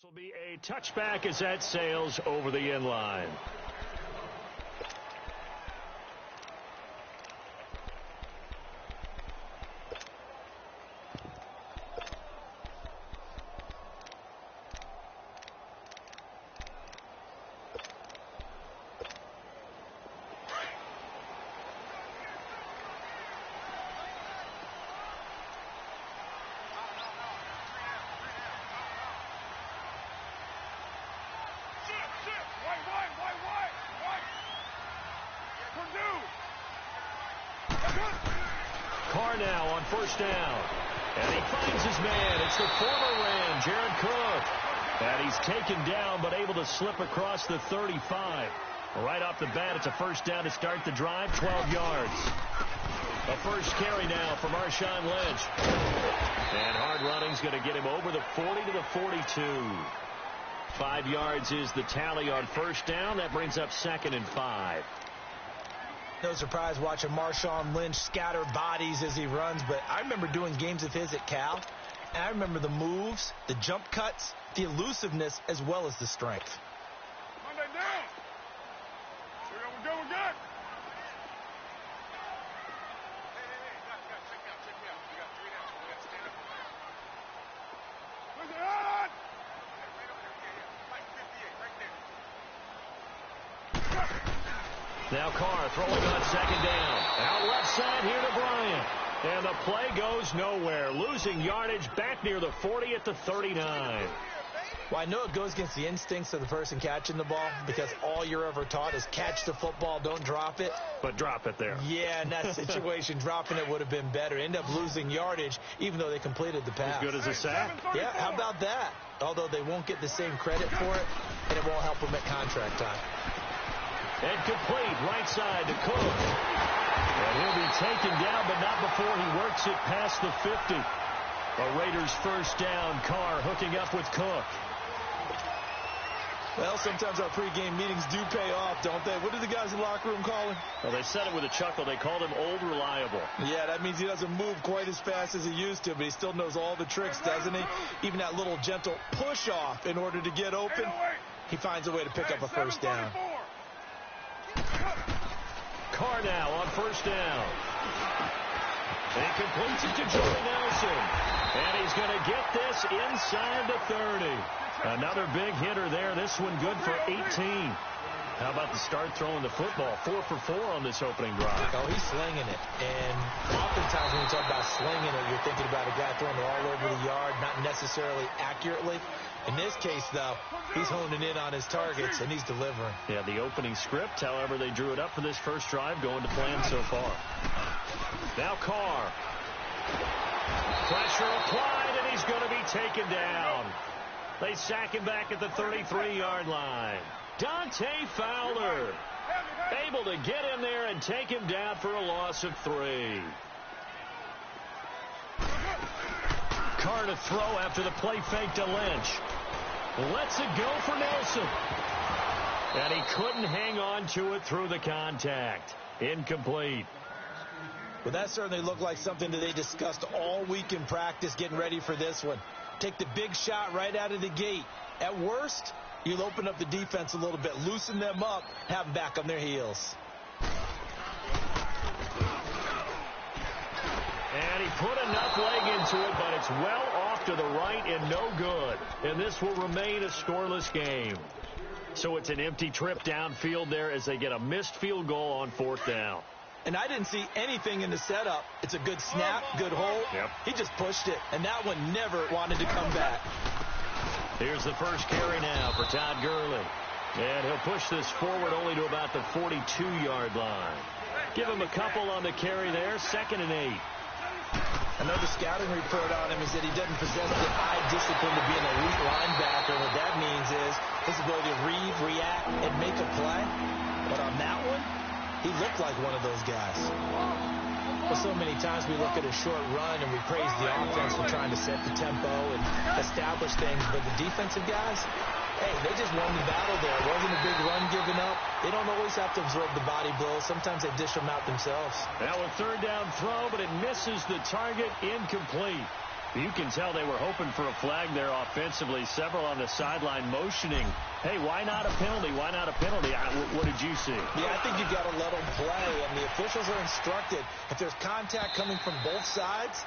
This will be a touchback as that sails over the end line. Carr now on first down. And he finds his man. It's the former Ram, Jared Cook. And he's taken down but able to slip across the 35. Right off the bat, it's a first down to start the drive, 12 yards. A first carry now for Marshawn Lynch. And hard running's going to get him over the 40 to the 42. 5 yards is the tally on first down. That brings up 2nd and 5. No surprise watching Marshawn Lynch scatter bodies as he runs, but I remember doing games of his at Cal, and I remember the moves, the jump cuts, the elusiveness, as well as the strength. Monday down. We're good. Hey, check me out. We got 3 down. We got to stand up. Where's it on? Right over there. Like 58, right there. Now Carr throwing on second down. Out left side here to Bryant. And the play goes nowhere. Losing yardage back near the 40 at the 39. Well, I know it goes against the instincts of the person catching the ball because all you're ever taught is catch the football, don't drop it. But drop it there. Yeah, in that situation, dropping it would have been better. End up losing yardage even though they completed the pass. As good as a sack. Yeah, how about that? Although they won't get the same credit for it, and it won't help them at contract time. And complete right side to Cook. And he'll be taken down, but not before he works it past the 50. A Raiders first down. Carr hooking up with Cook. Well, sometimes our pregame meetings do pay off, don't they? What do the guys in the locker room call him? Well, they said it with a chuckle. They called him Old Reliable. Yeah, that means he doesn't move quite as fast as he used to, but he still knows all the tricks, doesn't he? Even that little gentle push-off in order to get open, he finds a way to pick up a first down. Carr now on first down. He completes it to Jordy Nelson. And he's going to get this inside the 30. Another big hitter there. This one good for 18. How about the start throwing the football? 4 for 4 on this opening drive. Oh, he's slinging it. And oftentimes when you talk about slinging it, you're thinking about a guy throwing it all over the yard, not necessarily accurately. In this case, though, he's honing in on his targets, and he's delivering. Yeah, the opening script, however, they drew it up for this first drive, going to plan so far. Now Carr. Pressure applied, and he's going to be taken down. They sack him back at the 33-yard line. Dante Fowler able to get in there and take him down for a loss of 3. Carr to throw after the play fake to Lynch. Lets it go for Nelson. And he couldn't hang on to it through the contact. Incomplete. Well, that certainly looked like something that they discussed all week in practice getting ready for this one. Take the big shot right out of the gate. At worst, you'll open up the defense a little bit, loosen them up, have them back on their heels. And he put enough leg into it, but it's well off to the right and no good. And this will remain a scoreless game. So it's an empty trip downfield there as they get a missed field goal on 4th down. And I didn't see anything in the setup. It's a good snap, good hold. Yep. He just pushed it, and that one never wanted to come back. Here's the first carry now for Todd Gurley. And he'll push this forward only to about the 42-yard line. Give him a couple on the carry there, 2nd and 8. Another scouting report on him is that he doesn't possess the eye discipline to be an elite linebacker. What that means is his ability to read, react, and make a play. But on that one, he looked like one of those guys. Well, so many times we look at a short run and we praise the offense for trying to set the tempo and establish things. But the defensive guys, hey, they just won the battle there. It wasn't a big run given up. They don't always have to absorb the body blows. Sometimes they dish them out themselves. Now a 3rd down throw, but it misses the target. Incomplete. You can tell they were hoping for a flag there offensively. Several on the sideline motioning, hey, why not a penalty? Why not a penalty? What did you see? Yeah, I think you got to let them play, and the officials are instructed. If there's contact coming from both sides,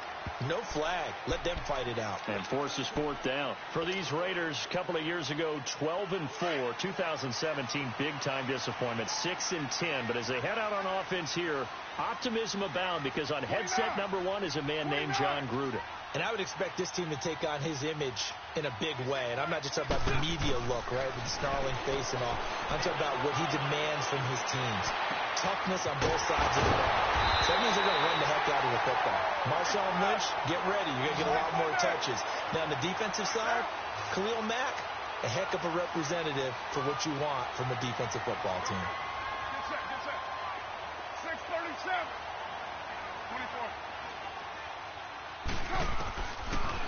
no flag. Let them fight it out. And forces fourth down. For these Raiders, a couple of years ago, 12-4. 2017, big-time disappointment, 6-10. But as they head out on offense here, optimism abound because on headset number 1 is a man named John Gruden. And I would expect this team to take on his image in a big way. And I'm not just talking about the media look, right, with the snarling face and all. I'm talking about what he demands from his teams. Toughness on both sides of the ball. So that means they're going to run the heck out of the football. Marshawn Lynch, get ready. You're going to get a lot more touches. Now, on the defensive side, Khalil Mack, a heck of a representative for what you want from a defensive football team. Get set. 6:37. 24.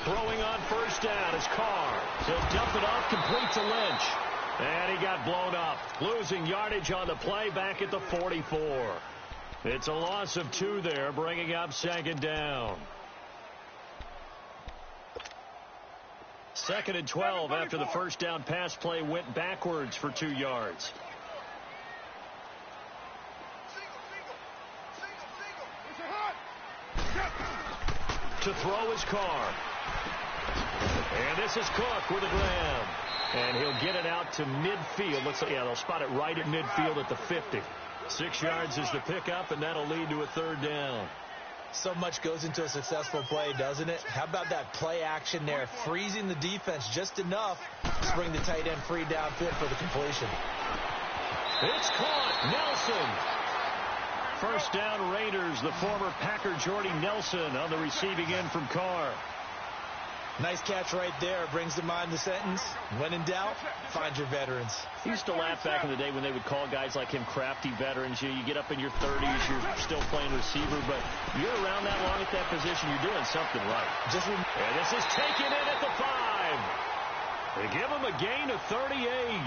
Throwing on first down is Carr. He'll dump it off complete to Lynch. And he got blown up. Losing yardage on the play back at the 44. It's a loss of 2 there, bringing up second down. 2nd and 12 after the first down pass play went backwards for 2 yards. To throw is Carr. And this is Cook with a grab. And he'll get it out to midfield. Looks like, yeah, they'll spot it right at midfield at the 50. 6 yards is the pickup, and that'll lead to a 3rd down. So much goes into a successful play, doesn't it? How about that play action there? Freezing the defense just enough to bring the tight end free downfield for the completion. It's caught. Nelson. First down Raiders. The former Packer Jordy Nelson on the receiving end from Carr. Nice catch right there. Brings to mind the sentence, when in doubt, find your veterans. He used to laugh back in the day when they would call guys like him crafty veterans. You get up in your 30s, you're still playing receiver, but you're around that long at that position, you're doing something right. And this is taken in at the 5. They give him a gain of 38.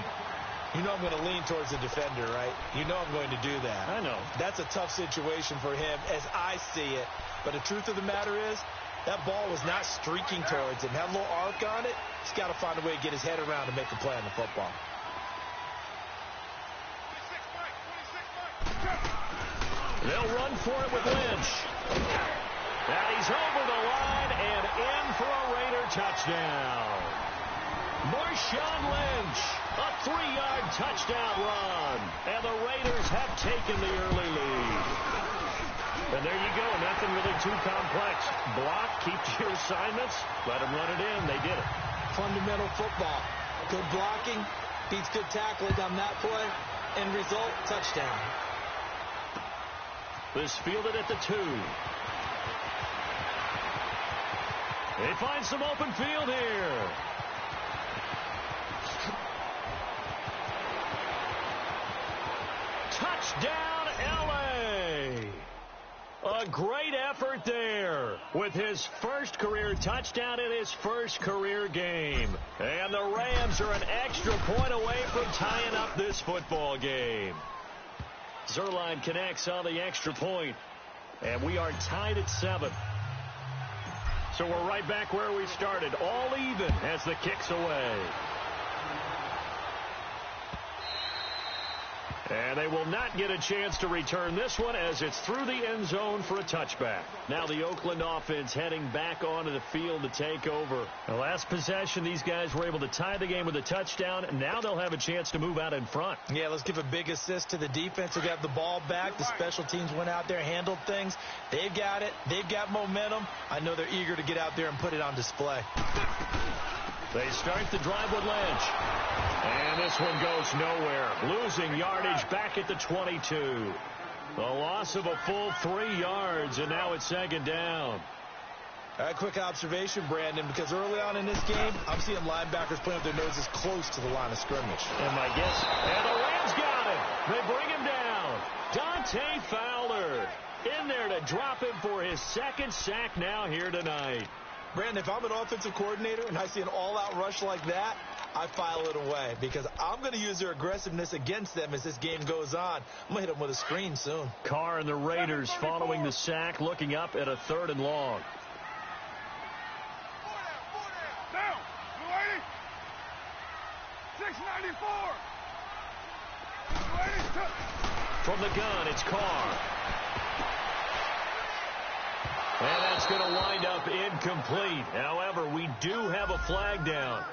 You know I'm going to lean towards the defender, right? You know I'm going to do that. I know. That's a tough situation for him as I see it. But the truth of the matter is, that ball was not streaking towards him. Had a little arc on it. He's got to find a way to get his head around and make a play on the football. They'll run for it with Lynch. And he's over the line and in for a Raider touchdown. Marshawn Lynch, a 3-yard touchdown run. And the Raiders have taken the early lead. And there you go, nothing really too complex. Block, keep to your assignments, let them run it in. They did it. Fundamental football. Good blocking, beats good tackling on that play. End result, touchdown. This fielded at the 2. They find some open field here. Touchdown, L.A. A great effort there with his first career touchdown in his first career game. And the Rams are an extra point away from tying up this football game. Zerline connects on the extra point, and we are tied at 7. So we're right back where we started, all even as the kick's away. And they will not get a chance to return this one as it's through the end zone for a touchback. Now the Oakland offense heading back onto the field to take over. The last possession, these guys were able to tie the game with a touchdown, and now they'll have a chance to move out in front. Yeah, let's give a big assist to the defense who got the ball back. The special teams went out there, handled things. They've got it. They've got momentum. I know they're eager to get out there and put it on display. They start the drive with Lynch. And this one goes nowhere. Losing yardage back at the 22. A loss of a full 3 yards, and now it's second down. A quick observation, Brandon, because early on in this game, I'm seeing linebackers putting up their noses close to the line of scrimmage. And my guess, and the Rams got him. They bring him down. Dante Fowler in there to drop him for his second sack now here tonight. Brandon, if I'm an offensive coordinator and I see an all-out rush like that, I file it away because I'm going to use their aggressiveness against them as this game goes on. I'm going to hit them with a screen soon. Carr and the Raiders following the sack, looking up at a 3rd and long. 694. From the gun, it's Carr. And that's going to wind up incomplete. However, we do have a flag down.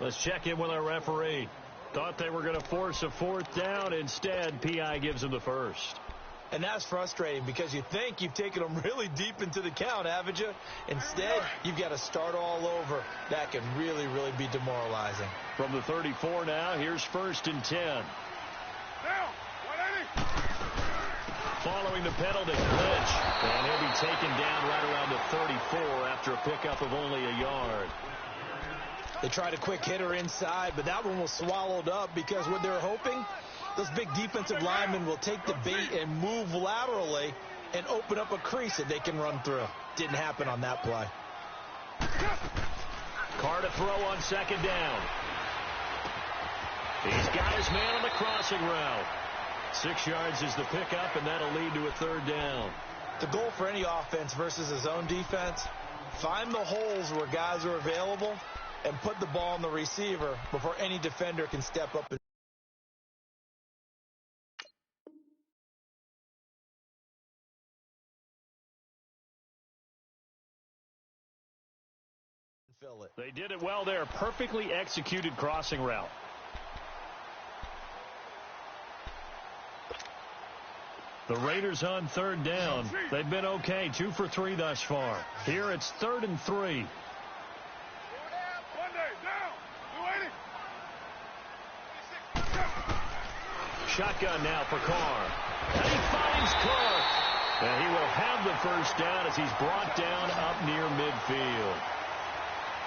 Let's check in with our referee. Thought they were going to force a fourth down. Instead, P.I. gives them the first. And that's frustrating because you think you've taken them really deep into the count, haven't you? Instead, you've got to start all over. That can really, really be demoralizing. From the 34 now, here's 1st and 10. Down. 180. Following the penalty, Lynch. And he'll be taken down right around the 34 after a pickup of only a yard. They tried a quick hitter inside, but that one was swallowed up because what they're hoping, those big defensive linemen will take the bait and move laterally and open up a crease that they can run through. Didn't happen on that play. Carr to throw on 2nd down. He's got his man on the crossing route. 6 yards is the pickup, and that'll lead to a 3rd down. The goal for any offense versus his own defense, find the holes where guys are available and put the ball on the receiver before any defender can step up and fill it. They did it well there. Perfectly executed crossing route. The Raiders on 3rd down. They've been okay. 2 for 3 thus far. Here it's 3rd and 3. Shotgun now for Carr. And he finds Cook. And he will have the first down as he's brought down up near midfield.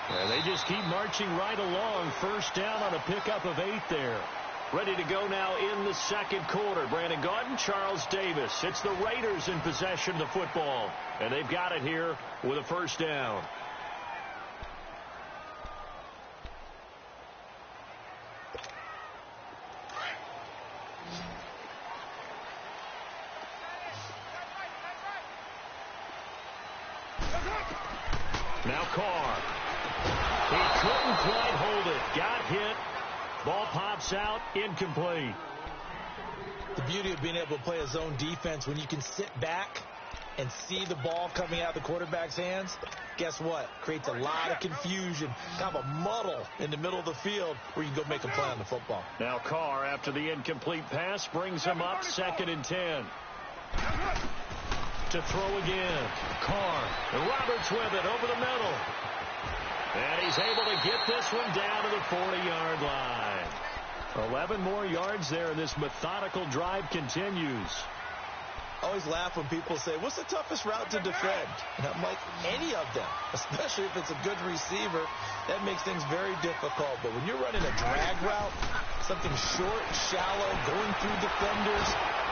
And they just keep marching right along. First down on a pickup of 8 there. Ready to go now in the 2nd quarter. Brandon Gaudin, Charles Davis. It's the Raiders in possession of the football. And they've got it here with a first down. Now Carr. He couldn't quite hold it. Got hit. Ball pops out. Incomplete. The beauty of being able to play a zone defense when you can sit back and see the ball coming out of the quarterback's hands, guess what? Creates a lot of confusion, kind of a muddle in the middle of the field where you can go make a play on the football. Now Carr, after the incomplete pass, brings him up 2nd and 10. To throw again. Carr. And Roberts with it over the middle. And he's able to get this one down to the 40-yard line. 11 more yards there, and this methodical drive continues. I always laugh when people say, what's the toughest route to defend? And I'm like, any of them, especially if it's a good receiver. That makes things very difficult. But when you're running a drag route, something short, shallow, going through defenders,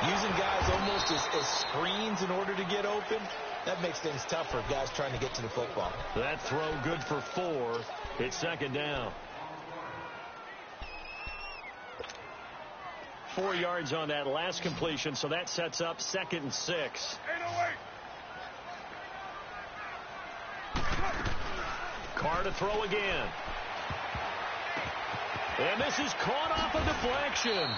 using guys almost as screens in order to get open, that makes things tough for guys trying to get to the football. That throw good for 4. It's 2nd down. 4 yards on that last completion, so that sets up 2nd and 6. 808. Carr to throw again. And this is caught off a deflection.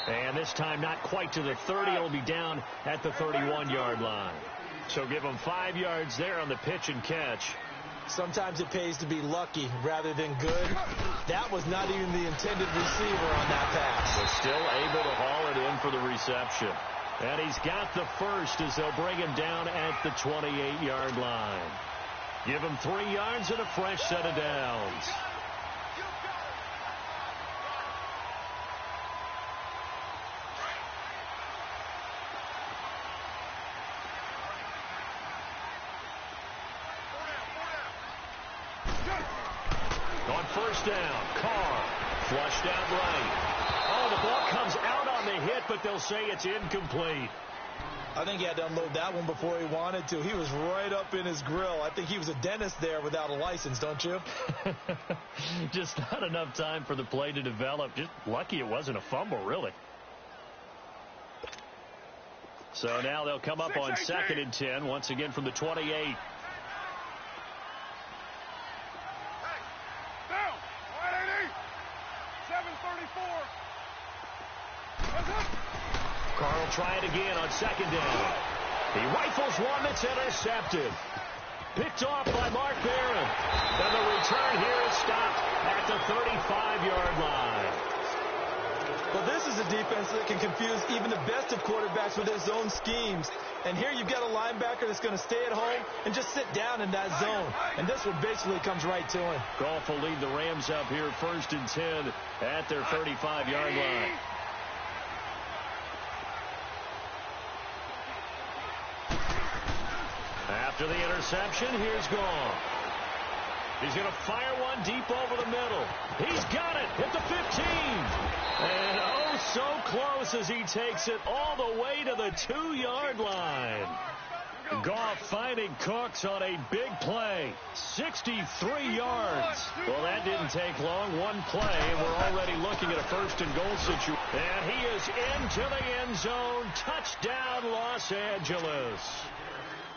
And this time not quite to the 30. It'll be down at the 31-yard line. So give them 5 yards there on the pitch and catch. Sometimes it pays to be lucky rather than good. That was not even the intended receiver on that pass. But still able to haul it in for the reception. And he's got the first as they'll bring him down at the 28-yard line. Give him 3 yards and a fresh set of downs. On first down, Carr flushed out right. Oh, the ball comes out on the hit, but they'll say it's incomplete. I think he had to unload that one before he wanted to. He was right up in his grill. I think he was a dentist there without a license, don't you? Just not enough time for the play to develop. Just lucky it wasn't a fumble, really. So now they'll come up on 2nd and 10, once again from the 28. Down. 180. 7:34 try it again on second down. He rifles one that's intercepted. Picked off by Mark Barron. And the return here is stopped at the 35-yard line. Well, this is a defense that can confuse even the best of quarterbacks with their zone schemes. And here you've got a linebacker that's going to stay at home and just sit down in that zone. And this one basically comes right to him. Goff will lead the Rams up here 1st and 10 at their 35-yard line. After the interception, here's Goff. He's going to fire one deep over the middle. He's got it at the 15. And oh, so close as he takes it all the way to the 2-yard line. Goff finding Cooks on a big play. 63 yards. Well, that didn't take long. One play, and we're already looking at a 1st and goal situation. And he is into the end zone. Touchdown, Los Angeles.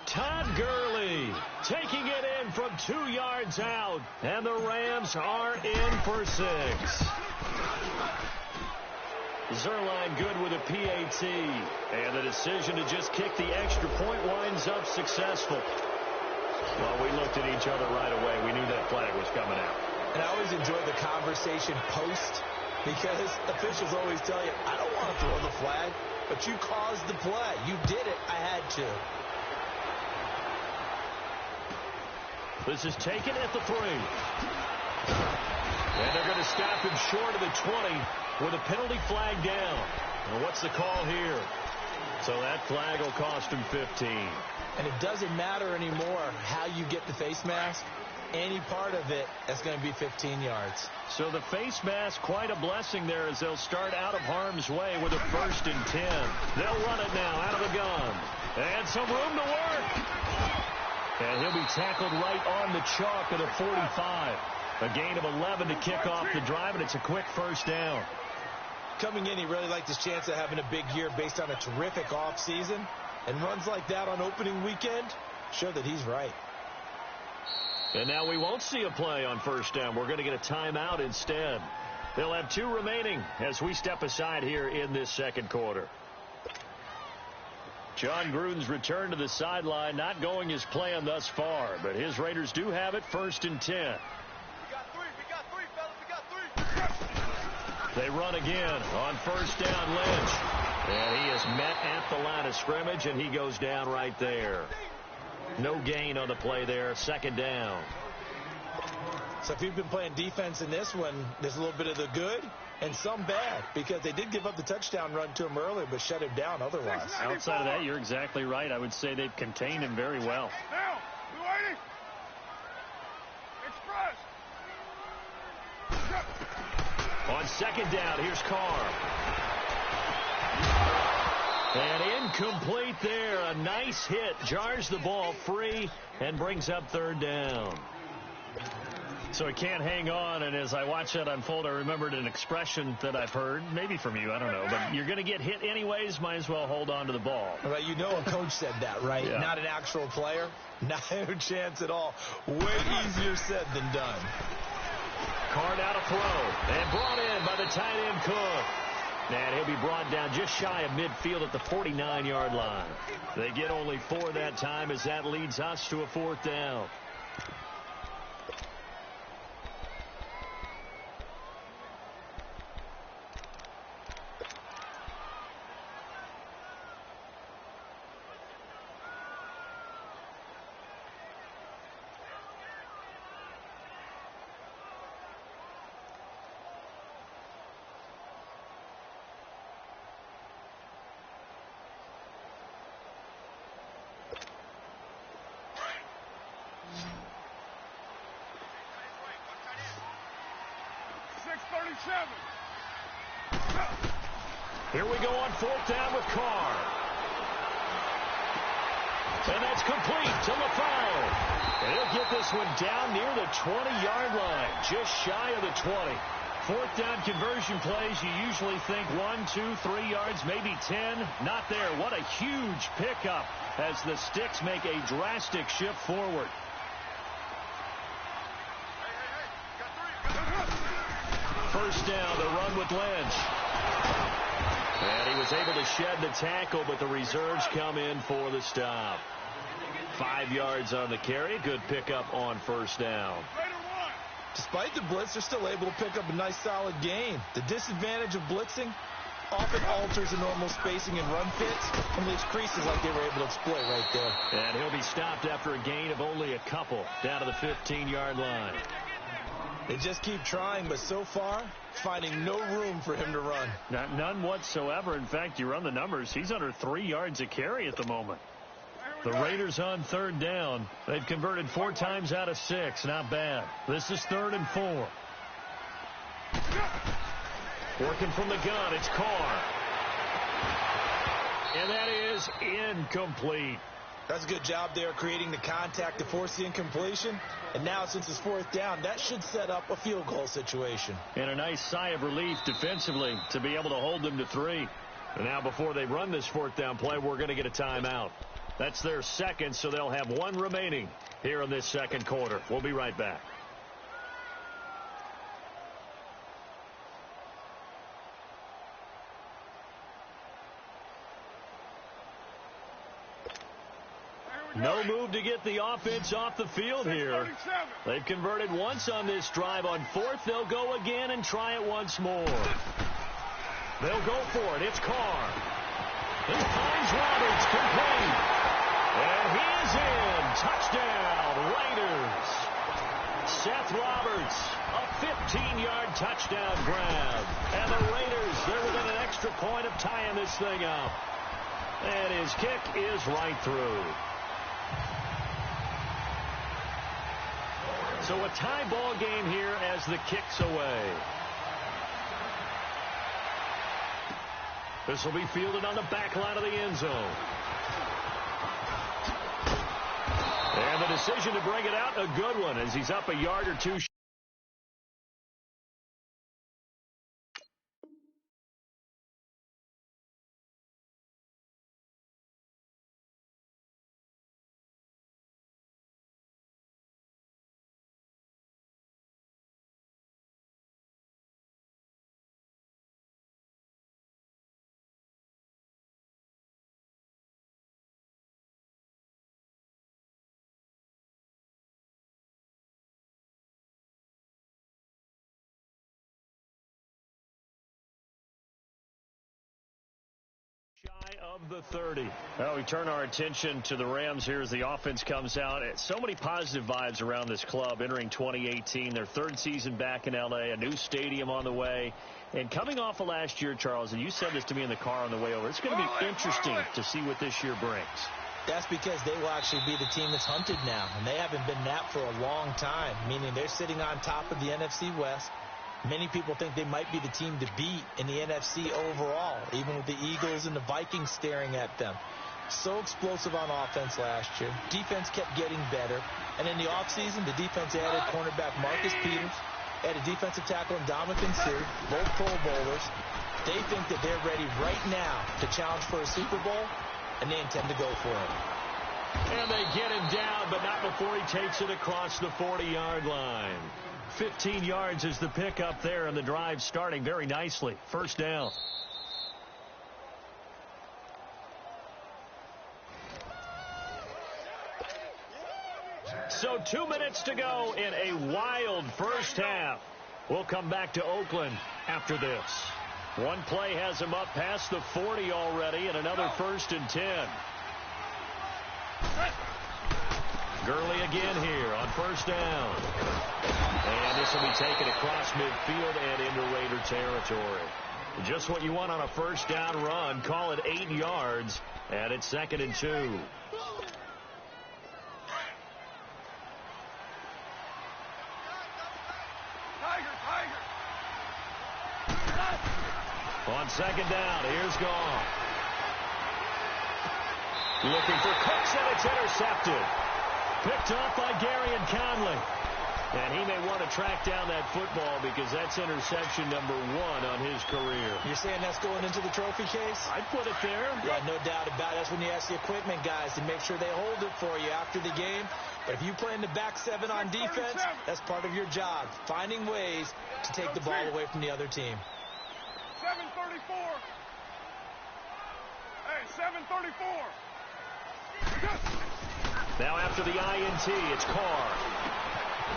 Todd Gurley taking it in from 2 yards out, and the Rams are in for 6. Zerline good with a PAT, and the decision to just kick the extra point winds up successful. Well, we looked at each other right away. We knew that flag was coming out. And I always enjoy the conversation post, because officials always tell you, I don't want to throw the flag, but you caused the play. You did it. I had to. This is taken at the 3. And they're going to stop him short of the 20 with a penalty flag down. And what's the call here? So that flag will cost him 15. And it doesn't matter anymore how you get the face mask. Any part of it is going to be 15 yards. So the face mask, quite a blessing there as they'll start out of harm's way with a 1st and 10. They'll run it now out of the gun. And some room to work. And he'll be tackled right on the chalk of the 45. A gain of 11 to kick off the drive, and it's a quick 1st down. Coming in, he really liked his chance of having a big year based on a terrific offseason. And runs like that on opening weekend show that he's right. And now we won't see a play on 1st down. We're going to get a timeout instead. They'll have 2 remaining as we step aside here in this 2nd quarter. John Gruden's return to the sideline, not going as planned thus far, but his Raiders do have it 1st and 10. We got 3, fellas, we got 3. They run again on 1st down, Lynch. And he is met at the line of scrimmage, and he goes down right there. No gain on the play there, 2nd down. So if you've been playing defense in this one, there's a little bit of the good and some bad, because they did give up the touchdown run to him earlier, but shut him down otherwise. Outside of that, you're exactly right. I would say they've contained him very well. Now, we waiting. Express. On 2nd down, here's Carr. And incomplete there. A nice hit. Jars the ball free and brings up 3rd down. So he can't hang on, and as I watch that unfold, I remembered an expression that I've heard, maybe from you, I don't know, but you're going to get hit anyways, might as well hold on to the ball. Right, you know a coach said that, right? Yeah. Not an actual player. Not a chance at all. Way easier said than done. Carr out of throw and brought in by the tight end Cook. And he'll be brought down just shy of midfield at the 49-yard line. They get only 4 that time as that leads us to a 4th down. Here we go on 4th down with Carr. And that's complete to LaFleur. And he'll get this one down near the 20-yard line, just shy of the 20. 4th down conversion plays, you usually think 1, 2, 3 yards, maybe 10. Not there. What a huge pickup as the Sticks make a drastic shift forward. First down, the run with Lynch. And he was able to shed the tackle, but the reserves come in for the stop. 5 yards on the carry. Good pickup on first down. Despite the blitz, they're still able to pick up a nice, solid gain. The disadvantage of blitzing often alters the normal spacing and run fits and leaves creases like they were able to exploit right there. And he'll be stopped after a gain of only a couple down to the 15-yard line. They just keep trying, but so far, finding no room for him to run. None whatsoever. In fact, you run the numbers, he's under 3 yards a carry at the moment. The Raiders on third down. They've converted 4 times out of 6. Not bad. This is 3rd and 4. Working from the gun, it's Carr. And that is incomplete. That's a good job there creating the contact to force the incompletion. And now, since it's 4th down, that should set up a field goal situation. And a nice sigh of relief defensively to be able to hold them to 3. And now before they run this 4th down play, we're going to get a timeout. That's their second, so they'll have 1 remaining here in this second quarter. We'll be right back. No move to get the offense off the field here. They've converted once on this drive. On 4th, they'll go again and try it once more. They'll go for it. It's Carr. He finds Roberts, complete. And he is in. Touchdown, Raiders. Seth Roberts, a 15-yard touchdown grab. And the Raiders, they're within an extra point of tying this thing up. And his kick is right through. So a tie ball game here as the kick's away. This will be fielded on the back line of the end zone. And the decision to bring it out, a good one, as he's up a yard or 2. Shy of the 30. Well, we turn our attention to the Rams here as the offense comes out. So many positive vibes around this club entering 2018. Their 3rd season back in L.A., a new stadium on the way. And coming off of last year, Charles, and you said this to me in the car on the way over, it's going to be interesting to see what this year brings. That's because they will actually be the team that's hunted now, and they haven't been that for a long time, meaning they're sitting on top of the NFC West. Many people think they might be the team to beat in the NFC overall, even with the Eagles and the Vikings staring at them. So explosive on offense last year. Defense kept getting better. And in the offseason, the defense added cornerback Marcus Peters, added defensive tackle Ndamukong Suh, both Pro Bowlers. They think that they're ready right now to challenge for a Super Bowl, and they intend to go for it. And they get him down, but not before he takes it across the 40-yard line. 15 yards is the pickup there, and the drive starting very nicely. First down. So 2 minutes to go in a wild first half. We'll come back to Oakland after this. One play has him up past the 40 already, and another 1st and 10. Gurley again here on first down. And this will be taken across midfield and into Raider territory. Just what you want on a first down run. Call it 8 yards, and it's 2nd and 2. On 2nd down, here's Goff. Looking for Cooks, and it's intercepted. Picked off by Gary and Conley. And he may want to track down that football because that's interception number 1 on his career. You're saying that's going into the trophy case? I'd put it there. Yeah, no doubt about it. That's when you ask the equipment guys to make sure they hold it for you after the game. But if you play in the back 7 on defense, that's part of your job, finding ways to take the ball away from the other team. 7:34. Hey, 734. Now after the INT, it's Carr.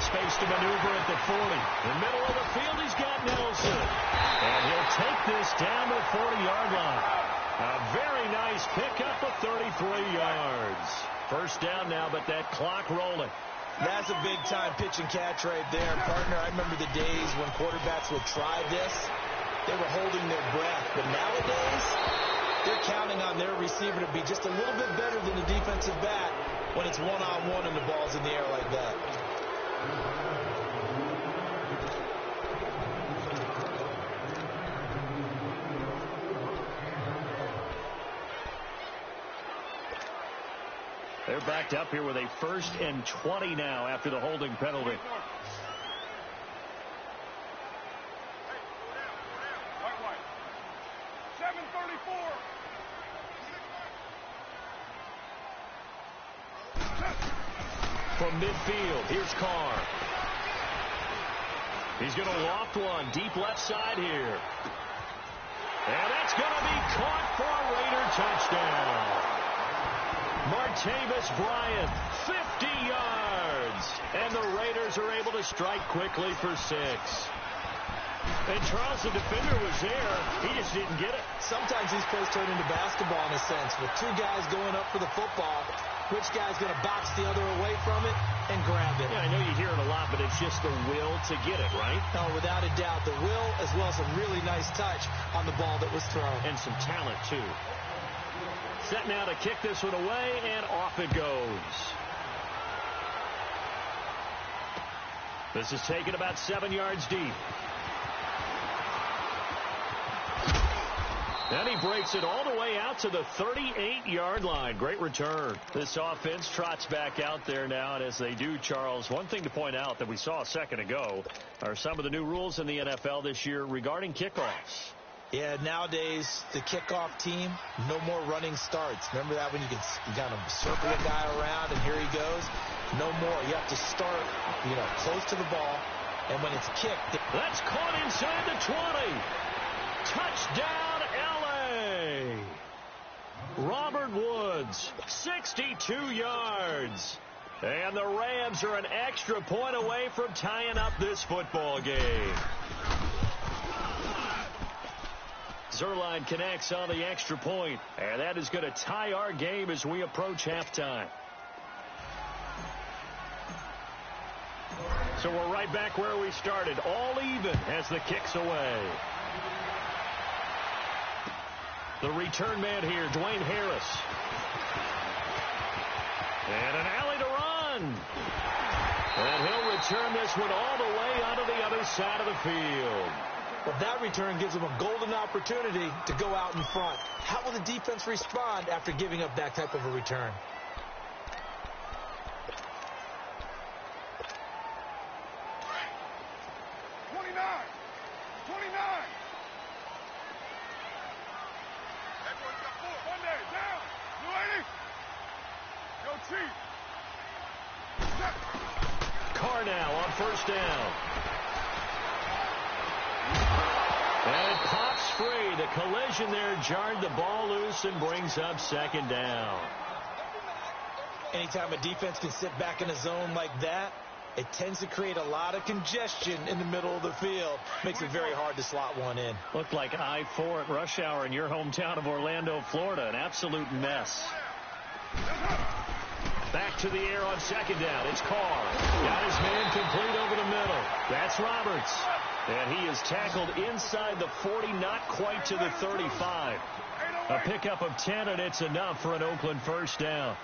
Space to maneuver at the 40. In the middle of the field, he's got Nelson. And he'll take this down to the 40-yard line. A very nice pickup of 33 yards. First down now, but that clock rolling. That's a big-time pitch and catch right there. Partner, I remember the days when quarterbacks would try this. They were holding their breath. But nowadays, they're counting on their receiver to be just a little bit better than the defensive back when it's one-on-one and the ball's in the air like that. They're backed up here with a 1st and 20 now after the holding penalty. Hey, White. 734. From midfield, here's Carr. He's going to loft one deep left side here. And that's going to be caught for a Raider touchdown. Martavis Bryant, 50 yards. And the Raiders are able to strike quickly for 6. And Charles, the defender, was there. He just didn't get it. Sometimes these plays turn into basketball in a sense. With two guys going up for the football, which guy's going to box the other away from it and grab it? Yeah, I know you hear it a lot, but it's just the will to get it, right? No, without a doubt. The will as well as a really nice touch on the ball that was thrown. And some talent, too. Set now to kick this one away, and off it goes. This is taken about 7 yards deep. And he breaks it all the way out to the 38-yard line. Great return. This offense trots back out there now, and as they do, Charles, one thing to point out that we saw a second ago are some of the new rules in the NFL this year regarding kickoffs. Yeah, nowadays, the kickoff team, no more running starts. Remember that when you kind of circle a guy around, and here he goes? No more. You have to start, close to the ball, and when it's kicked. That's caught inside the 20. Touchdown, L.A. Robert Woods, 62 yards. And the Rams are an extra point away from tying up this football game. Zerline connects on the extra point, and that is going to tie our game as we approach halftime. So we're right back where we started, all even as the kick's away. The return man here, Dwayne Harris. And an alley to run. And he'll return this one all the way onto the other side of the field. But that return gives him a golden opportunity to go out in front. How will the defense respond after giving up that type of a return? Carr now on first down. And it pops free. The collision there jarred the ball loose and brings up second down. Anytime a defense can sit back in a zone like that, it tends to create a lot of congestion in the middle of the field. Makes it very hard to slot one in. Looked like I-4 at rush hour in your hometown of Orlando, Florida. An absolute mess. Back to the air on second down. It's Carr. Got his man complete over the middle. That's Roberts. And he is tackled inside the 40, not quite to the 35. A pickup of 10, and it's enough for an Oakland first down.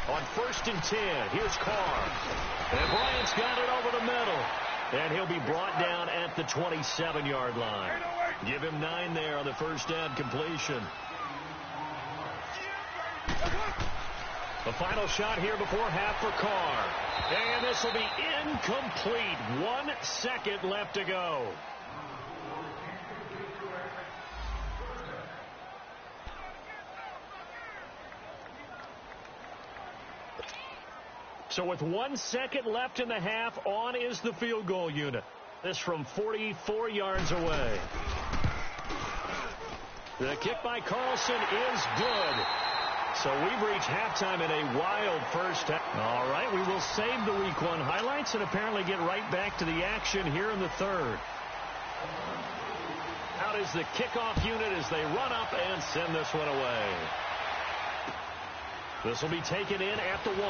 On first and 10, here's Carr. And Bryant's got it over the middle. And he'll be brought down at the 27-yard line. Give him 9 there on the first down completion. The final shot here before half for Carr. And this will be incomplete. 1 second left to go. So with 1 second left in the half, on is the field goal unit. This from 44 yards away. The kick by Carlson is good. So we've reached halftime in a wild first half. All right, we will save the Week 1 highlights and apparently get right back to the action here in the third. Out is the kickoff unit as they run up and send this one away. This will be taken in at the 1.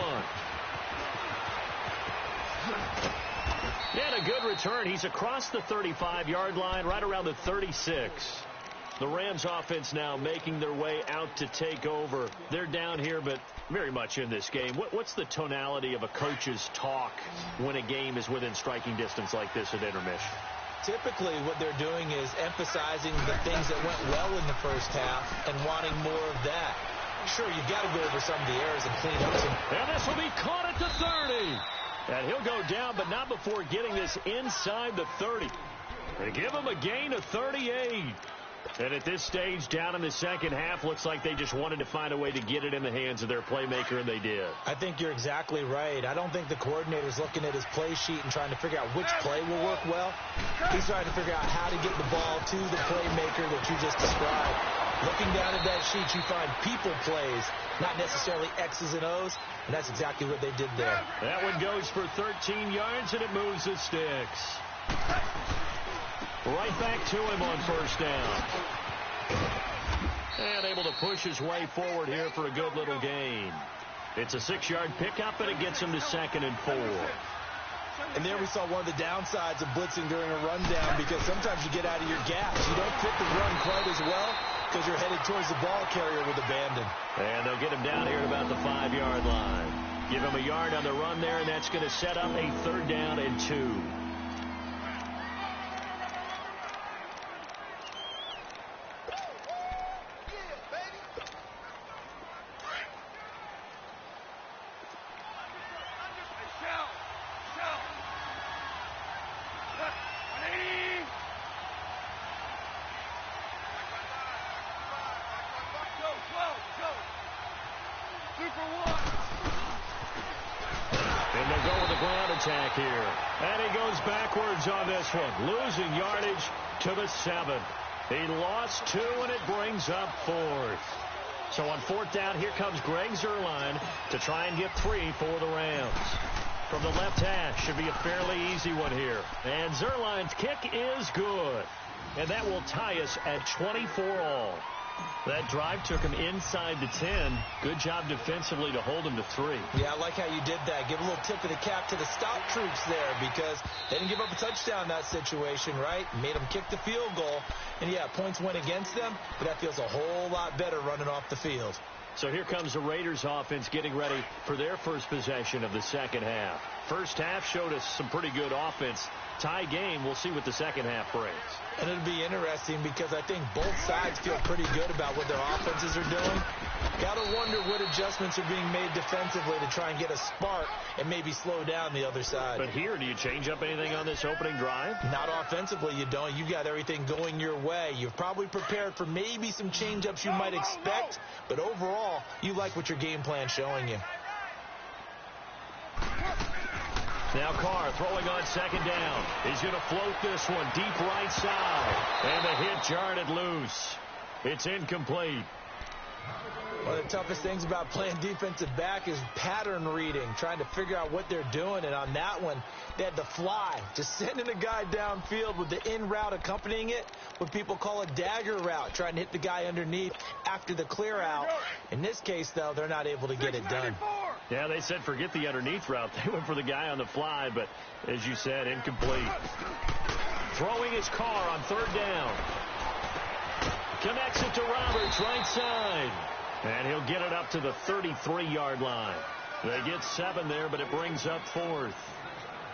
And a good return. He's across the 35-yard line, right around the 36. The Rams offense now making their way out to take over. They're down here, but very much in this game. What's the tonality of a coach's talk when a game is within striking distance like this at intermission? Typically, what they're doing is emphasizing the things that went well in the first half and wanting more of that. Sure, you've got to go over some of the errors and clean up some. And this will be caught at the 30. And he'll go down, but not before getting this inside the 30. They give him a gain of 38. And at this stage, down in the second half, looks like they just wanted to find a way to get it in the hands of their playmaker, and they did. I think you're exactly right. I don't think the coordinator's looking at his play sheet and trying to figure out which play will work well. He's trying to figure out how to get the ball to the playmaker that you just described. Looking down at that sheet, you find people plays, not necessarily X's and O's, and that's exactly what they did there. That one goes for 13 yards, and it moves the sticks. Right back to him on first down. And able to push his way forward here for a good little gain. It's a 6-yard pickup, and it gets him to 2nd and 4. And there we saw one of the downsides of blitzing during a rundown, because sometimes you get out of your gaps. You don't fit the run quite as well because you're headed towards the ball carrier with abandon. And they'll get him down here at about the 5-yard line. Give him a yard on the run there, and that's going to set up a 3rd down and 2. And they'll go with the ground attack here. And he goes backwards on this one, losing yardage to the 7. He lost 2, and it brings up 4th. So on 4th down, here comes Greg Zuerlein to try and get 3 for the Rams. From the left hash, should be a fairly easy one here. And Zuerlein's kick is good. And that will tie us at 24 all. That drive took him inside the 10. Good job defensively to hold him to 3. Yeah, I like how you did that. Give a little tip of the cap to the stout troops there, because they didn't give up a touchdown in that situation, right? Made them kick the field goal. And, yeah, points went against them, but that feels a whole lot better running off the field. So here comes the Raiders offense getting ready for their first possession of the second half. First half showed us some pretty good offense. Tie game, we'll see what the second half brings. And it'll be interesting because I think both sides feel pretty good about what their offenses are doing. Got to wonder what adjustments are being made defensively to try and get a spark and maybe slow down the other side. But here, do you change up anything on this opening drive? Not offensively, you don't. You got everything going your way. You've probably prepared for maybe some change-ups you might expect, but overall, you like what your game plan's showing you. Now Carr throwing on second down. He's going to float this one deep right side. And the hit jarred it loose. It's incomplete. One of the toughest things about playing defensive back is pattern reading, trying to figure out what they're doing. And on that one, they had the fly, just sending a guy downfield with the in route accompanying it, what people call a dagger route, trying to hit the guy underneath after the clear out. In this case, though, they're not able to get it done. Yeah, they said forget the underneath route. They went for the guy on the fly, but as you said, incomplete. Throwing his Carr on third down. Connects it to Roberts, right side. And he'll get it up to the 33-yard line. They get 7 there, but it brings up 4th.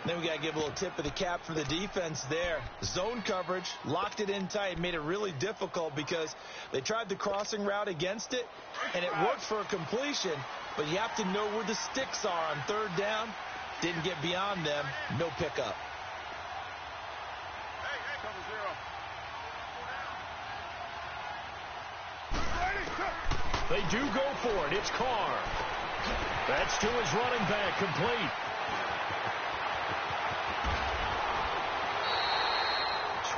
Then we got to give a little tip of the cap for the defense there. Zone coverage, locked it in tight, made it really difficult because they tried the crossing route against it, and it worked for a completion, but you have to know where the sticks are on third down. Didn't get beyond them, no pickup. They do go for it. It's Carr. That's to his running back, complete.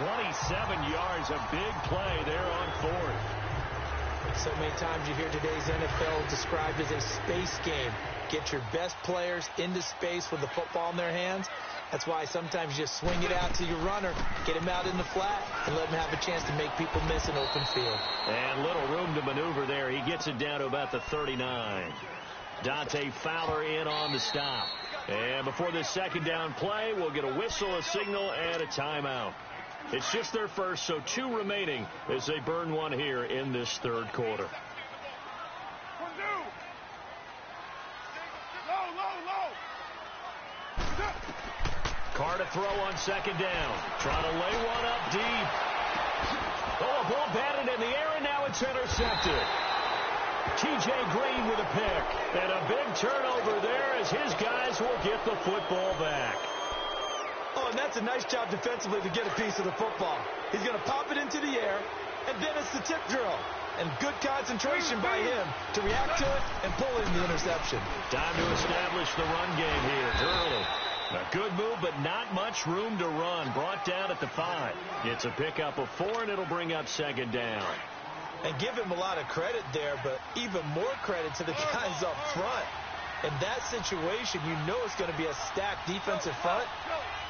27 yards, a big play there on fourth. So many times you hear today's NFL described as a space game. Get your best players into space with the football in their hands. That's why sometimes you just swing it out to your runner, get him out in the flat, and let him have a chance to make people miss an open field. And little room to maneuver there. He gets it down to about the 39. Dante Fowler in on the stop. And before this second down play, we'll get a whistle, a signal, and a timeout. It's just their first, so 2 remaining as they burn one here in this third quarter. Carr to throw on second down. Trying to lay one up deep. Oh, a ball batted in the air, and now it's intercepted. T.J. Green with a pick. And a big turnover there as his guys will get the football back. Oh, and that's a nice job defensively to get a piece of the football. He's going to pop it into the air, and then it's the tip drill. And good concentration by him to react to it and pull in the interception. Time to establish the run game here early. A good move, but not much room to run. Brought down at the 5. It's a pickup of 4, and it'll bring up second down. And give him a lot of credit there, but even more credit to the guys up front. In that situation, you know it's going to be a stacked defensive front.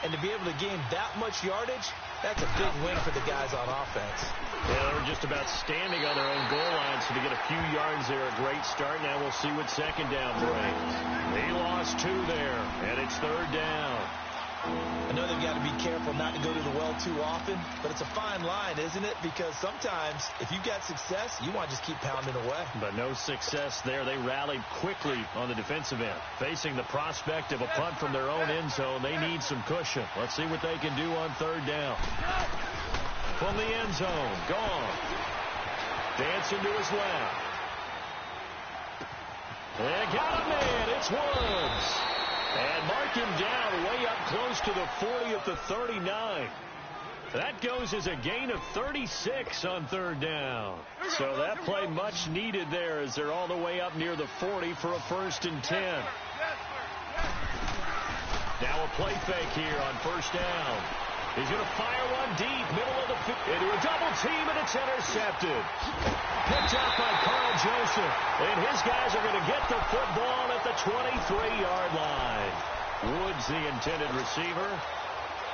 And to be able to gain that much yardage, that's a big win for the guys on offense. Yeah, they're just about standing on their own goal line, so to get a few yards there, a great start. Now we'll see what second down brings. They lost 2 there, and it's third down. I know they've got to be careful not to go to the well too often, but it's a fine line, isn't it? Because sometimes, if you've got success, you want to just keep pounding away. But no success there. They rallied quickly on the defensive end. Facing the prospect of a punt from their own end zone, they need some cushion. Let's see what they can do on third down. From the end zone, gone. Dancing to his left. They got a man. It's Woods. And mark him down way up close to the 40 at the 39. That goes as a gain of 36 on third down. So that play much needed there as they're all the way up near the 40 for a 1st and 10. Now a play fake here on first down. He's going to fire one deep, middle of the field, into a double team, and it's intercepted. Picked up by Carl Joseph. And his guys are going to get the football at the 23-yard line. Woods, the intended receiver.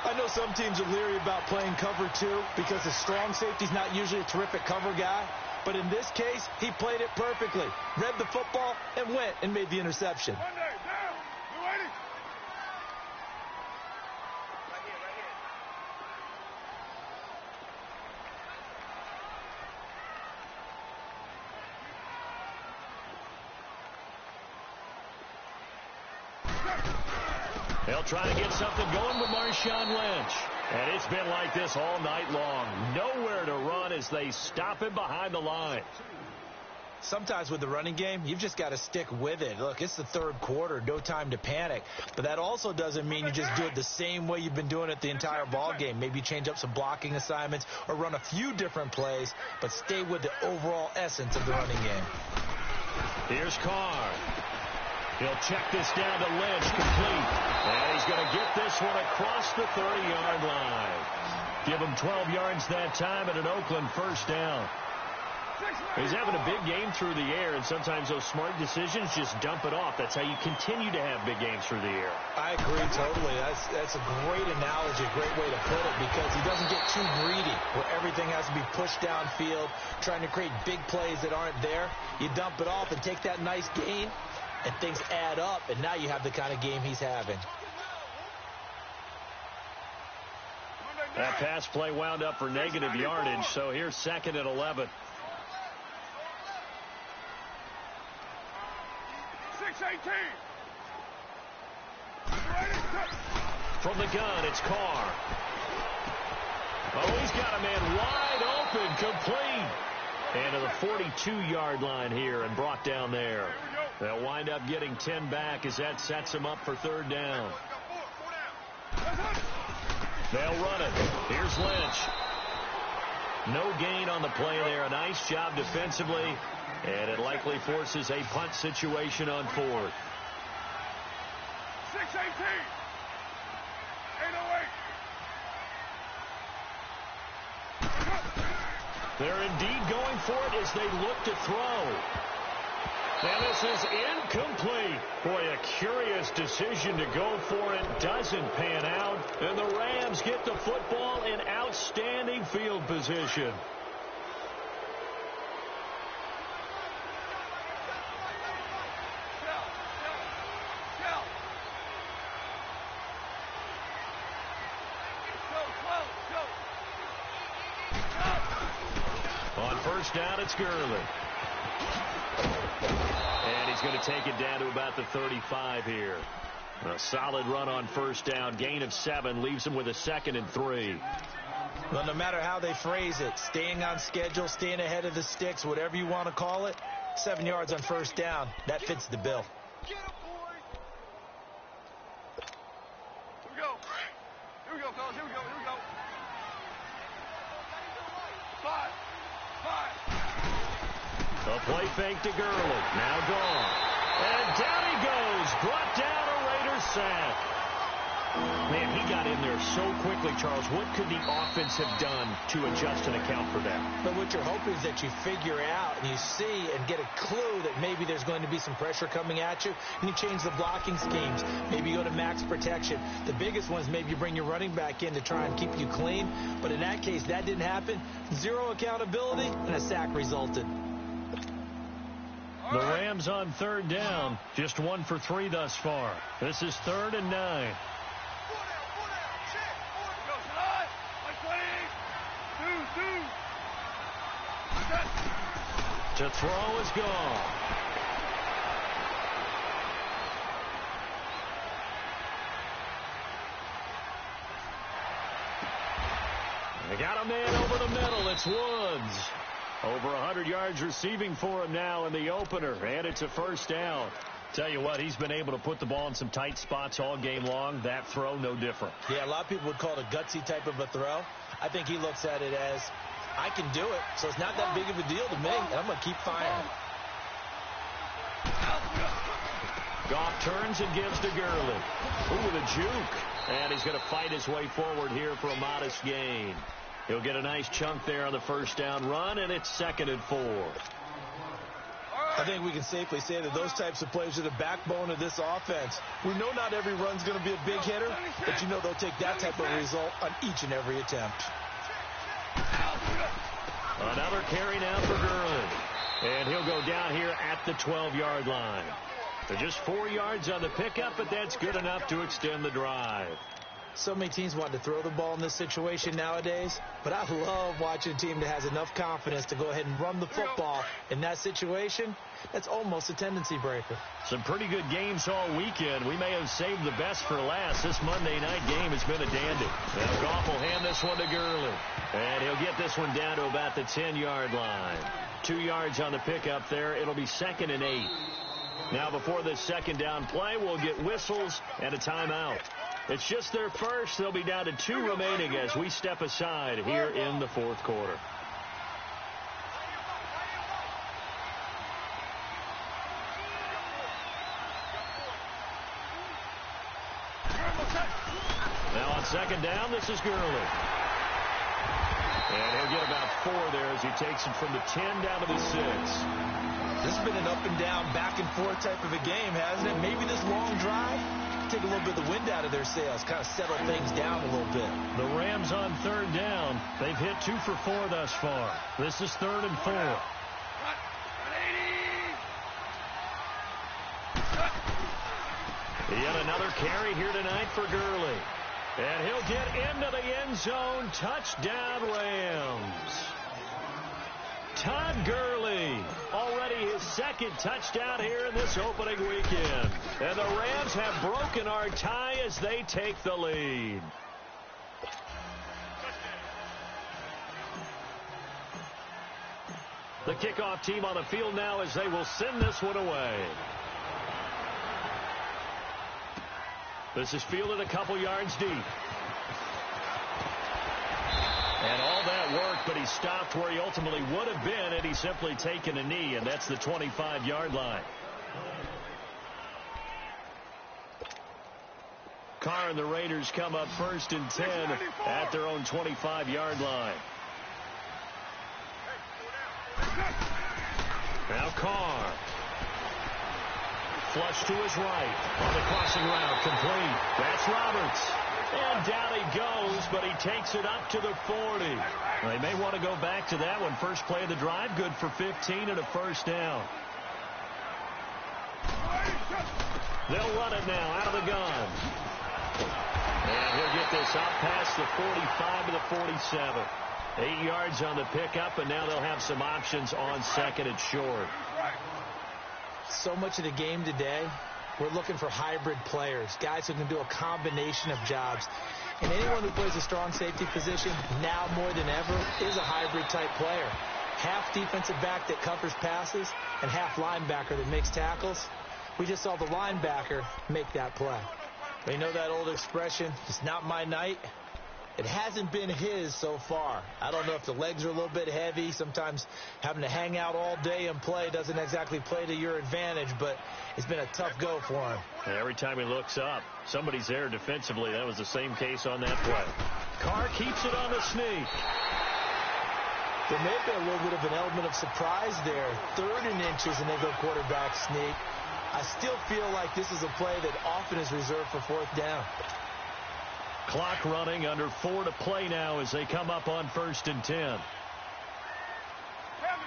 I know some teams are leery about playing cover 2 because the strong safety's not usually a terrific cover guy. But in this case, he played it perfectly. Read the football and went and made the interception. They'll try to get something going with Marshawn Lynch. And it's been like this all night long. Nowhere to run as they stop him behind the line. Sometimes with the running game, you've just got to stick with it. Look, it's the third quarter, no time to panic. But that also doesn't mean you just do it the same way you've been doing it the entire ball game. Maybe change up some blocking assignments or run a few different plays, but stay with the overall essence of the running game. Here's Carr. He'll check this down to Lynch, complete. And he's going to get this one across the 30-yard line. Give him 12 yards that time and an Oakland first down. He's having a big game through the air, and sometimes those smart decisions just dump it off. That's how you continue to have big games through the air. I agree totally. That's a great analogy, a great way to put it, because he doesn't get too greedy where everything has to be pushed downfield, trying to create big plays that aren't there. You dump it off and take that nice gain, and things add up, and now you have the kind of game he's having. That pass play wound up for negative yardage, so here's 2nd and 11. 6-18. From the gun, it's Carr. Oh, he's got a man wide open, complete. And to the 42-yard line here and brought down there. They'll wind up getting 10 back as that sets them up for third down. They'll run it. Here's Lynch. No gain on the play there. A nice job defensively. And it likely forces a punt situation on 4th. 6-18. 808. They're indeed going for it as they look to throw. And this is incomplete. Boy, a curious decision to go for it. Doesn't pan out. And the Rams get the football in outstanding field position. On first down, it's Gurley. And he's going to take it down to about the 35 here. A solid run on first down. Gain of 7 leaves him with a 2nd and 3. Well, no matter how they phrase it, staying on schedule, staying ahead of the sticks, whatever you want to call it, 7 yards on first down, that fits the bill. Get him, boys. Here we go. Here we go, fellas. Here we go. Here we go. 5. A play fake to Gurley. Now gone. And down he goes. Brought down a Raiders sack. Man, he got in there so quickly, Charles. What could the offense have done to adjust and account for that? But what you're hoping is that you figure out and you see and get a clue that maybe there's going to be some pressure coming at you, and you change the blocking schemes. Maybe you go to max protection. The biggest one is maybe you bring your running back in to try and keep you clean. But in that case, that didn't happen. 0 accountability, and a sack resulted. The Rams on third down. Just 1 for 3 thus far. This is 3rd and 9. To throw is gone. They got a man over the middle. It's Woods. Over 100 yards receiving for him now in the opener, and it's a first down. Tell you what, he's been able to put the ball in some tight spots all game long. That throw, no different. Yeah, a lot of people would call it a gutsy type of a throw. I think he looks at it as, I can do it, so it's not that big of a deal to me, and I'm going to keep firing. Goff turns and gives to Gurley. Ooh, with a juke. And he's going to fight his way forward here for a modest gain. He'll get a nice chunk there on the first down run, and it's 2nd and 4. I think we can safely say that those types of plays are the backbone of this offense. We know not every run's going to be a big hitter, but you know they'll take that type of result on each and every attempt. Another carry now for Gurley. And he'll go down here at the 12-yard line. They're just 4 yards on the pickup, but that's good enough to extend the drive. So many teams want to throw the ball in this situation nowadays, but I love watching a team that has enough confidence to go ahead and run the football in that situation. That's almost a tendency breaker. Some pretty good games all weekend. We may have saved the best for last. This Monday night game has been a dandy. Now Goff will hand this one to Gurley. And he'll get this one down to about the 10-yard line. 2 yards on the pickup there. It'll be 2nd and 8. Now before this second down play, we'll get whistles and a timeout. It's just their first. They'll be down to 2 remaining as we step aside here in the 4th quarter. Now on second down, this is Gurley. And he'll get about 4 there as he takes him from the 10 down to the 6. This has been an up and down, back and forth type of a game, hasn't it? Maybe this long drive take a little bit of the wind out of their sails, kind of settle things down a little bit. The Rams on third down. They've hit 2 for 4 thus far. This is 3rd and 4. Yet another carry here tonight for Gurley. And he'll get into the end zone. Touchdown, Rams. Todd Gurley, already his 2nd touchdown here in this opening weekend. And the Rams have broken our tie as they take the lead. The kickoff team on the field now as they will send this one away. This is fielded a couple yards deep. And all that work, but he stopped where he ultimately would have been had he simply taken a knee, and that's the 25-yard line. Carr and the Raiders come up 1st and 10 at their own 25-yard line. Now Carr. Flush to his right. On the crossing route, complete. That's Roberts. And down he goes, but he takes it up to the 40. They may want to go back to that one. First play of the drive, good for 15 and a first down. They'll run it now out of the gun. And he'll get this out past the 45 to the 47. 8 yards on the pickup, and now they'll have some options on second and short. So much of the game today, we're looking for hybrid players, guys who can do a combination of jobs. And anyone who plays a strong safety position, now more than ever, is a hybrid-type player. Half defensive back that covers passes and half linebacker that makes tackles. We just saw the linebacker make that play. You know that old expression, it's not my night? It hasn't been his so far. I don't know if the legs are a little bit heavy. Sometimes having to hang out all day and play doesn't exactly play to your advantage, but it's been a tough go for him. Every time he looks up, somebody's there defensively. That was the same case on that play. Carr keeps it on the sneak. There may have been a little bit of an element of surprise there. 3rd and inches, and they go quarterback sneak. I still feel like this is a play that often is reserved for 4th down. Clock running, under 4 to play now as they come up on 1st and 10. Heavy.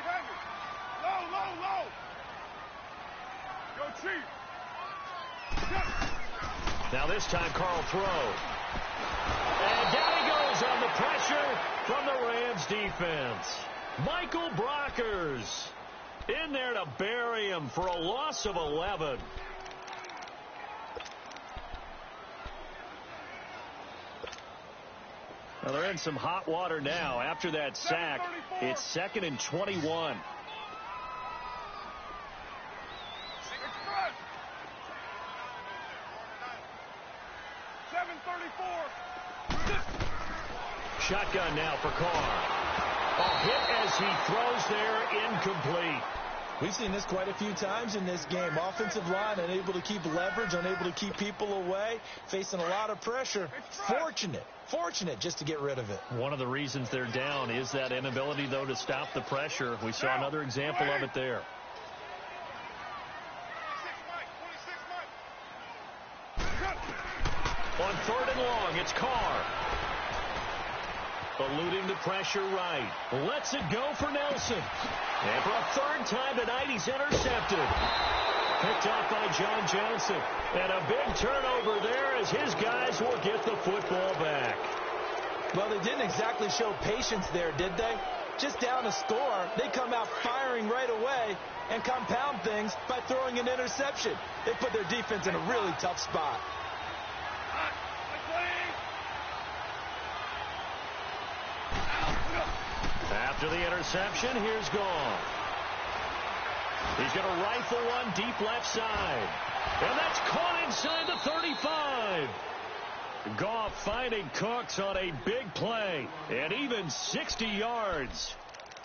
Low. Go, Chief. Now this time, Carl throw. And down he goes on the pressure from the Rams defense. Michael Brockers in there to bury him for a loss of 11. Well, they're in some hot water now. After that sack, it's 2nd and 21. Shotgun now for Carr. A hit as he throws there, incomplete. We've seen this quite a few times in this game. Offensive line unable to keep leverage, unable to keep people away, facing a lot of pressure. Fortunate just to get rid of it. One of the reasons they're down is that inability, though, to stop the pressure. We saw another example of it there. On 3rd and long, it's Carr. Eluding the pressure right. Lets it go for Nelson. And for a 3rd time tonight, he's intercepted. Picked off by John Johnson. And a big turnover there as his guys will get the football back. Well, they didn't exactly show patience there, did they? Just down a score, they come out firing right away and compound things by throwing an interception. They put their defense in a really tough spot. After the interception, here's Goff. He's going to rifle one deep left side. And that's caught inside the 35. Goff finding Cooks on a big play. And even 60 yards.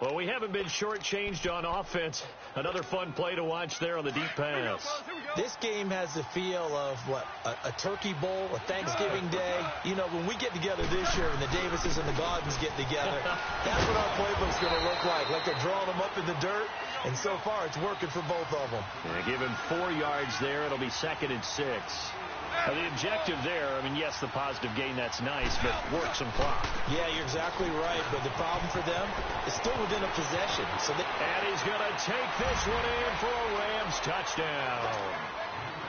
Well, we haven't been shortchanged on offense. Another fun play to watch there on the deep pass. This game has the feel of, a turkey bowl, a Thanksgiving day. You know, when we get together this year and the Davises and the Gaudens get together, that's what our playbook's going to look like. Like they're drawing them up in the dirt, and so far it's working for both of them. Yeah, give him 4 yards there. It'll be 2nd and 6. Now, the objective there, I mean, yes, the positive gain, that's nice, but work some clock. Yeah, you're exactly right, but the problem for them is still within a possession. And he's going to take this one in for a Rams touchdown.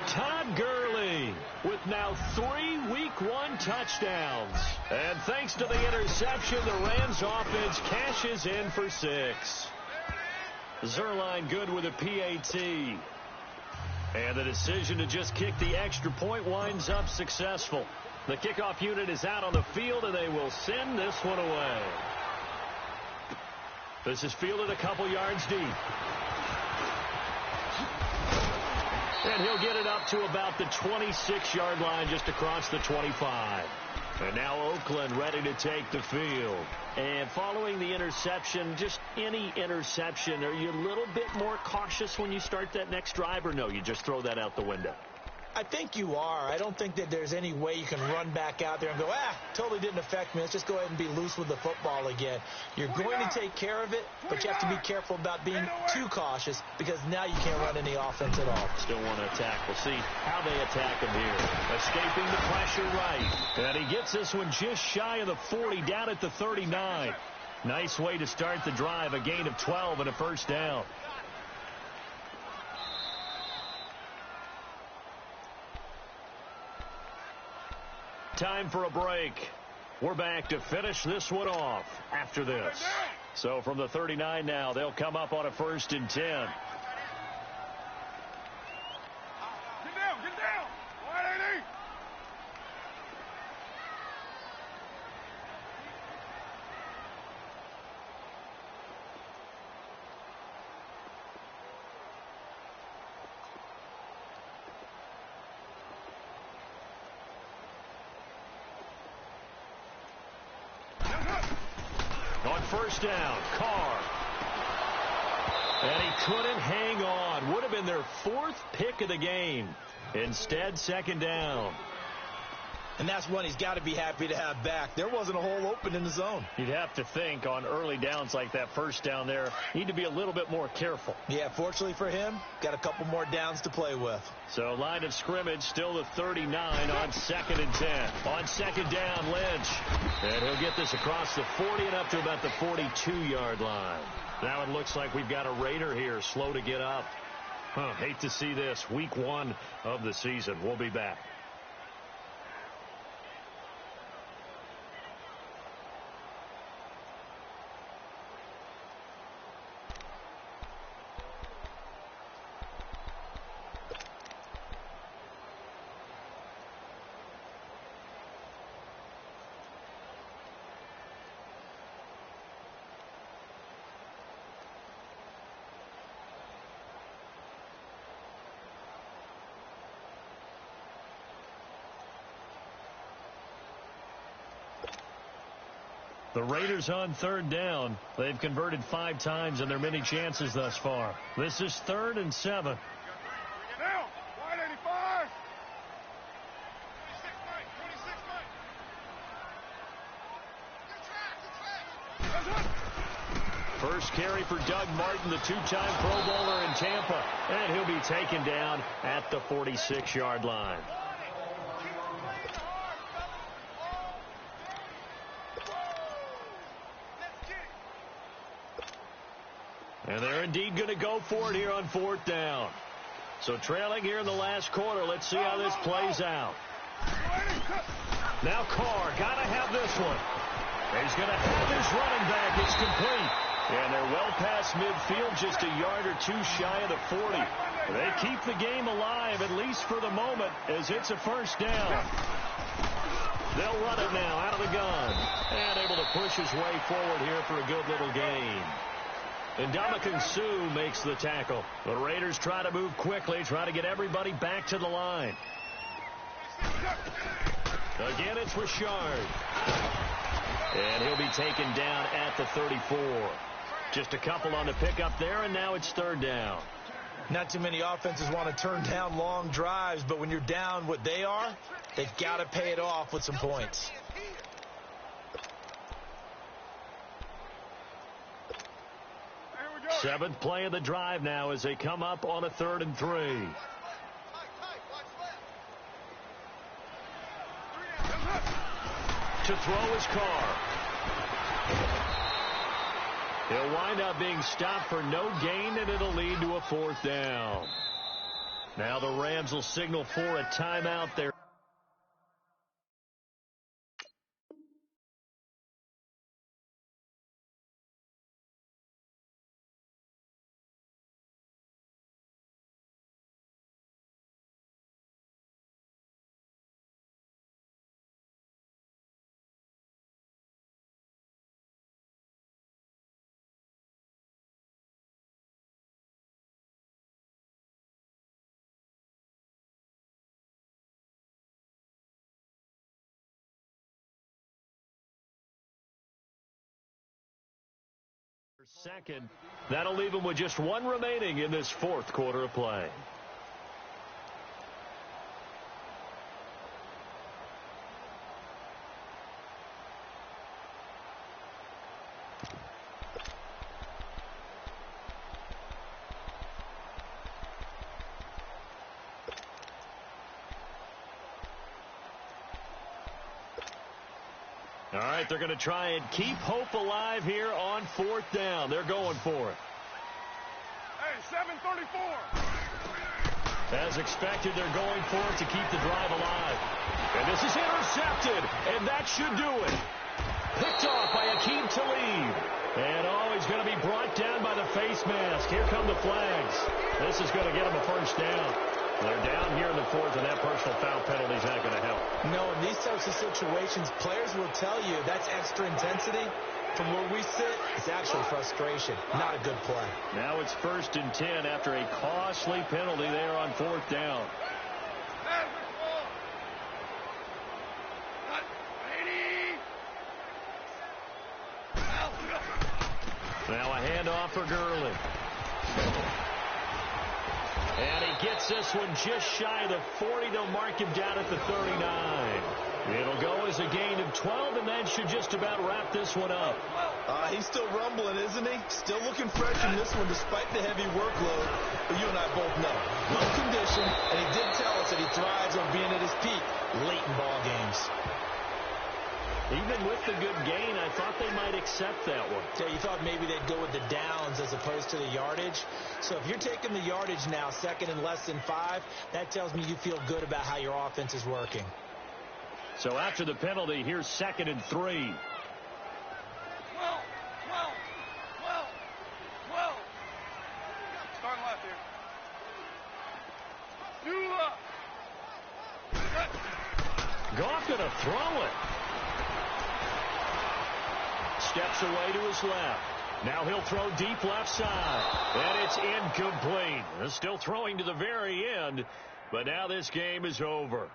Todd Gurley with now 3 Week 1 touchdowns. And thanks to the interception, the Rams offense cashes in for 6. Zerline good with a PAT. And the decision to just kick the extra point winds up successful. The kickoff unit is out on the field, and they will send this one away. This is fielded a couple yards deep. And he'll get it up to about the 26-yard line, just across the 25. And now Oakland ready to take the field. And following the interception, just any interception, are you a little bit more cautious when you start that next drive, or no, you just throw that out the window? I think you are. I don't think that there's any way you can run back out there and go, totally didn't affect me. Let's just go ahead and be loose with the football again. You're going to take care of it, but you have to be careful about being too cautious because now you can't run any offense at all. Still want to attack. We'll see how they attack him here. Escaping the pressure right. And he gets this one just shy of the 40, down at the 39. Nice way to start the drive. A gain of 12 and a first down. Time for a break. We're back to finish this one off after this. So from the 39 now, they'll come up on a 1st and 10. Get down, get down. 180. On 1st down, Carr. And he couldn't hang on. Would have been their 4th pick of the game. Instead, 2nd down. And that's one he's got to be happy to have back. There wasn't a hole open in the zone. You'd have to think on early downs like that 1st down there, need to be a little bit more careful. Yeah, fortunately for him, got a couple more downs to play with. So line of scrimmage still the 39 on 2nd and 10. On 2nd down, Lynch. And he'll get this across the 40 and up to about the 42-yard line. Now it looks like we've got a Raider here, slow to get up. Hate to see this. Week 1 of the season. We'll be back. The Raiders on 3rd down. They've converted 5 times in their many chances thus far. This is 3rd and 7. Get down. 185. 26 Good track. First carry for Doug Martin, the 2-time Pro Bowler in Tampa. And he'll be taken down at the 46-yard line. And they're indeed going to go for it here on 4th down. So trailing here in the last quarter. Let's see how this plays out. Now Carr, got to have this one. He's going to have his running back. It's complete. And they're well past midfield, just a yard or two shy of the 40. They keep the game alive, at least for the moment, as it's a 1st down. They'll run it now out of the gun. And able to push his way forward here for a good little gain. And Ndamukong Suh makes the tackle. The Raiders try to move quickly, try to get everybody back to the line. Again, it's Richard. And he'll be taken down at the 34. Just a couple on the pickup there, and now it's 3rd down. Not too many offenses want to turn down long drives, but when you're down what they are, they've got to pay it off with some points. Seventh play of the drive now as they come up on a 3rd and 3. To throw his Carr. He'll wind up being stopped for no gain, and it'll lead to a 4th down. Now the Rams will signal for a timeout there. Second, that'll leave him with just 1 remaining in this 4th quarter of play. All right, they're going to try and keep hope alive here on 4th down. They're going for it. Hey, 7:34. As expected, they're going for it to keep the drive alive. And this is intercepted, and that should do it. Picked off by Akeem Talib. And, he's going to be brought down by the face mask. Here come the flags. This is going to get him a first down. They're down here in the 4th, and that personal foul penalty is not going to help. No, in these types of situations, players will tell you that's extra intensity. From where we sit, it's actually frustration. Not a good play. Now it's 1st and 10 after a costly penalty there on 4th down. Now a handoff for Gurley. And he gets this one just shy of the 40. They'll mark him down at the 39. It'll go as a gain of 12, and that should just about wrap this one up. He's still rumbling, isn't he? Still looking fresh in this one despite the heavy workload. But you and I both know. Good condition, and he did tell us that he thrives on being at his peak late in ball games. Even with the good gain, I thought they might accept that one. Yeah, you thought maybe they'd go with the downs as opposed to the yardage. So if you're taking the yardage now, 2nd and less than 5, that tells me you feel good about how your offense is working. So after the penalty, here's 2nd and 3. Starting left here. Goff going to throw it. Steps away to his left. Now he'll throw deep left side. And it's incomplete. Still throwing to the very end. But now this game is over.